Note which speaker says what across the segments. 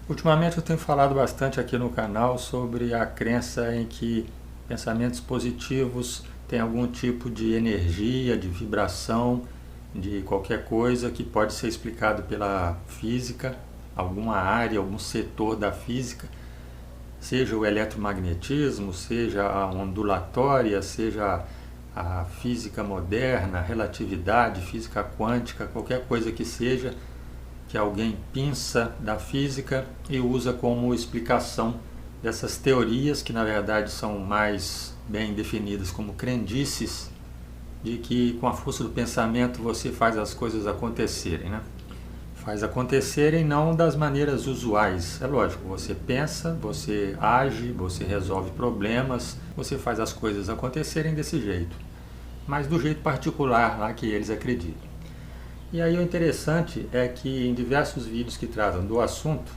Speaker 1: Ultimamente eu tenho falado bastante aqui no canal sobre a crença em que pensamentos positivos têm algum tipo de energia, de vibração, de qualquer coisa que pode ser explicado pela física, alguma área, algum setor da física, seja o eletromagnetismo, seja a ondulatória, seja a física moderna, relatividade, física quântica, qualquer coisa que seja que alguém pinça da física e usa como explicação dessas teorias que na verdade são mais bem definidas como crendices, de que com a força do pensamento você faz as coisas acontecerem, né? Faz acontecerem não das maneiras usuais. É lógico, você pensa, você age, você resolve problemas, você faz as coisas acontecerem desse jeito, mas do jeito particular lá que eles acreditam. E aí o interessante é que em diversos vídeos que tratam do assunto,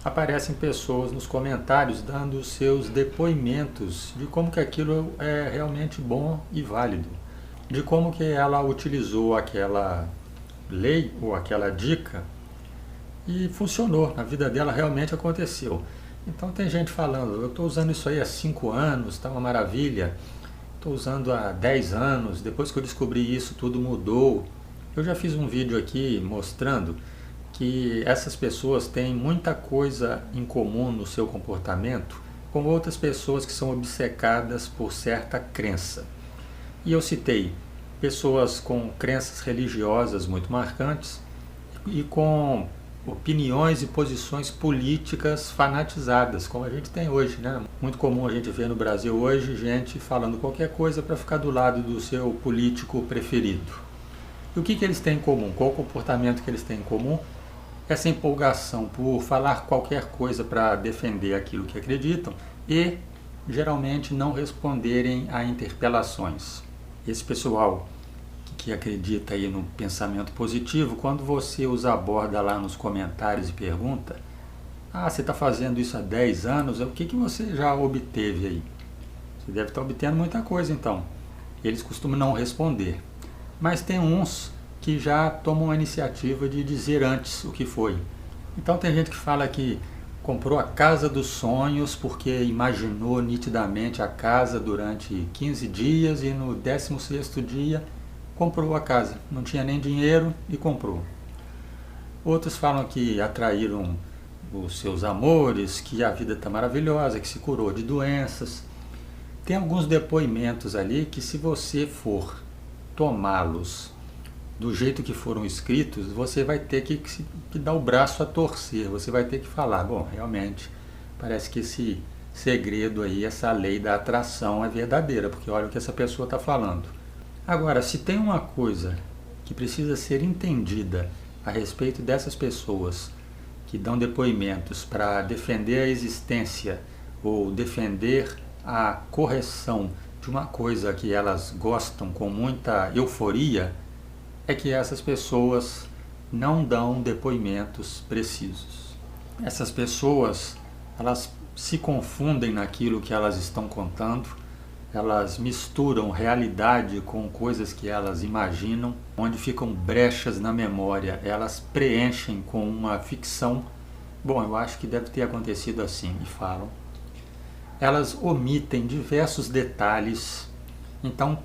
Speaker 1: aparecem pessoas nos comentários dando seus depoimentos de como que aquilo é realmente bom e válido, de como que ela utilizou aquela lei ou aquela dica e funcionou, na vida dela realmente aconteceu. Então tem gente falando, eu estou usando isso aí há 5 anos, está uma maravilha, estou usando há 10 anos, depois que eu descobri isso tudo mudou. Eu já fiz um vídeo aqui mostrando que essas pessoas têm muita coisa em comum no seu comportamento com outras pessoas que são obcecadas por certa crença. E eu citei pessoas com crenças religiosas muito marcantes e com opiniões e posições políticas fanatizadas, como a gente tem hoje, né? Muito comum a gente ver no Brasil hoje gente falando qualquer coisa para ficar do lado do seu político preferido. E o que eles têm em comum? Qual o comportamento que eles têm em comum? Essa empolgação por falar qualquer coisa para defender aquilo que acreditam e geralmente não responderem a interpelações. Esse pessoal que acredita aí no pensamento positivo, quando você os aborda lá nos comentários e pergunta: ah, você está fazendo isso há 10 anos, o que você já obteve aí? Você deve estar obtendo muita coisa então. Eles costumam não responder. Mas tem uns que já tomam a iniciativa de dizer antes o que foi. Então tem gente que fala que comprou a casa dos sonhos porque imaginou nitidamente a casa durante 15 dias e no 16º dia comprou a casa. Não tinha nem dinheiro e comprou. Outros falam que atraíram os seus amores, que a vida está maravilhosa, que se curou de doenças. Tem alguns depoimentos ali que, se você for tomá-los do jeito que foram escritos, você vai ter que dar o braço a torcer, você vai ter que falar, bom, realmente, parece que esse segredo aí, essa lei da atração é verdadeira, porque olha o que essa pessoa está falando. Agora, se tem uma coisa que precisa ser entendida a respeito dessas pessoas que dão depoimentos para defender a existência ou defender a correção de uma coisa que elas gostam com muita euforia, é que essas pessoas não dão depoimentos precisos. Essas pessoas, elas se confundem naquilo que elas estão contando, elas misturam realidade com coisas que elas imaginam, onde ficam brechas na memória, elas preenchem com uma ficção. Bom, eu acho que deve ter acontecido assim, e falam. Elas omitem diversos detalhes. Então,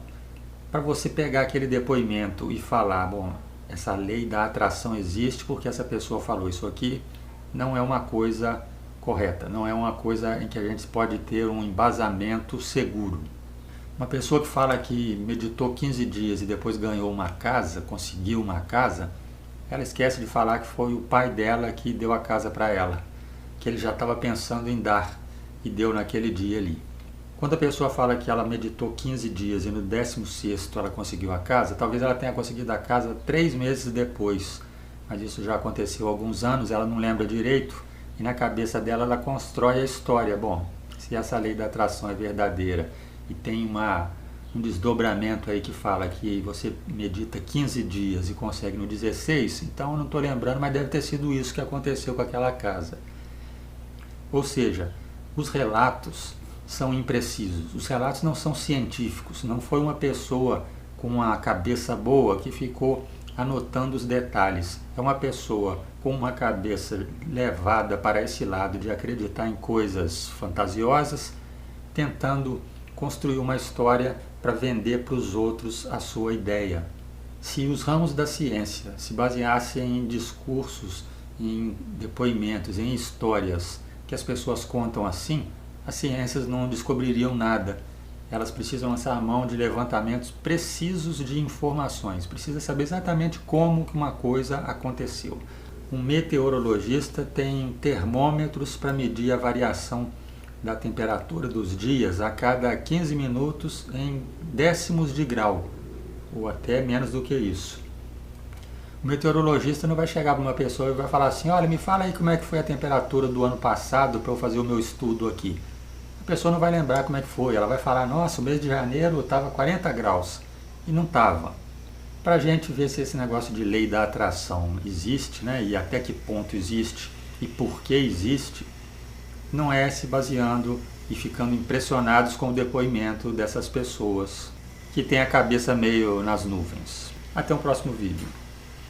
Speaker 1: para você pegar aquele depoimento e falar, bom, essa lei da atração existe porque essa pessoa falou isso aqui, não é uma coisa correta, não é uma coisa em que a gente pode ter um embasamento seguro. Uma pessoa que fala que meditou 15 dias e depois ganhou uma casa, conseguiu uma casa, ela esquece de falar que foi o pai dela que deu a casa para ela, que ele já estava pensando em dar e deu naquele dia ali. Quando a pessoa fala que ela meditou 15 dias e no 16º ela conseguiu a casa, talvez ela tenha conseguido a casa 3 meses depois, mas isso já aconteceu há alguns anos, ela não lembra direito, e na cabeça dela ela constrói a história. Bom, se essa lei da atração é verdadeira e tem um desdobramento aí que fala que você medita 15 dias e consegue no 16, então eu não estou lembrando, mas deve ter sido isso que aconteceu com aquela casa. Ou seja, os relatos são imprecisos, os relatos não são científicos, não foi uma pessoa com uma cabeça boa que ficou anotando os detalhes. É uma pessoa com uma cabeça levada para esse lado de acreditar em coisas fantasiosas, tentando construir uma história para vender para os outros a sua ideia. Se os ramos da ciência se baseassem em discursos, em depoimentos, em histórias que as pessoas contam assim, as ciências não descobririam nada. Elas precisam lançar a mão de levantamentos precisos de informações. Precisa saber exatamente como que uma coisa aconteceu. Um meteorologista tem termômetros para medir a variação da temperatura dos dias a cada 15 minutos em décimos de grau, ou até menos do que isso. O meteorologista não vai chegar para uma pessoa e vai falar assim: olha, me fala aí como é que foi a temperatura do ano passado para eu fazer o meu estudo aqui. A pessoa não vai lembrar como é que foi, ela vai falar: nossa, o mês de janeiro estava 40 graus, e não estava. Para a gente ver se esse negócio de lei da atração existe, né, e até que ponto existe e por que existe, não é se baseando e ficando impressionados com o depoimento dessas pessoas que têm a cabeça meio nas nuvens. Até o próximo vídeo.